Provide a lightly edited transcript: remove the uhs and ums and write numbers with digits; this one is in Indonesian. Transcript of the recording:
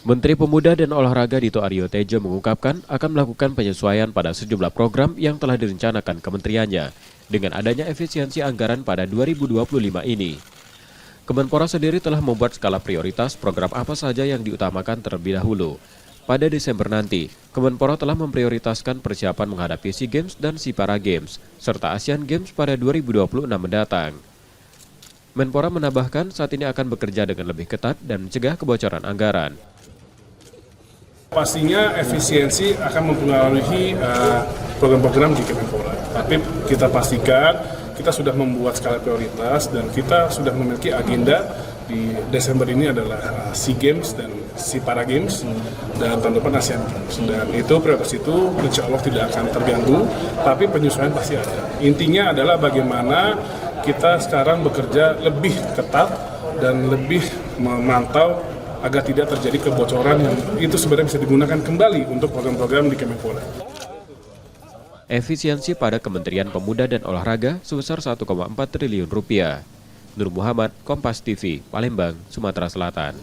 Menteri Pemuda dan Olahraga Dito Aryo Tejo mengungkapkan akan melakukan penyesuaian pada sejumlah program yang telah direncanakan kementeriannya dengan adanya efisiensi anggaran pada 2025 ini. Kemenpora sendiri telah membuat skala prioritas program apa saja yang diutamakan terlebih dahulu. Pada Desember nanti, Kemenpora telah memprioritaskan persiapan menghadapi SEA Games dan SEA Para Games, serta Asian Games pada 2026 mendatang. Menpora menambahkan saat ini akan bekerja dengan lebih ketat dan mencegah kebocoran anggaran. Pastinya efisiensi akan mempengaruhi program-program di Kemenpora. Tapi kita pastikan kita sudah membuat skala prioritas dan kita sudah memiliki agenda di Desember ini adalah SEA Games dan SEA Para Games dan tahun depan Asian Games. Dan itu prioritas itu insya Allah tidak akan terganggu, tapi penyesuaian pasti ada. Intinya adalah bagaimana kita sekarang bekerja lebih ketat dan lebih memantau agar tidak terjadi kebocoran yang itu sebenarnya bisa digunakan kembali untuk program-program di Kemenpora. Efisiensi pada Kementerian Pemuda dan Olahraga sebesar 1,4 triliun rupiah. Nur Muhammad, Kompas TV, Palembang, Sumatera Selatan.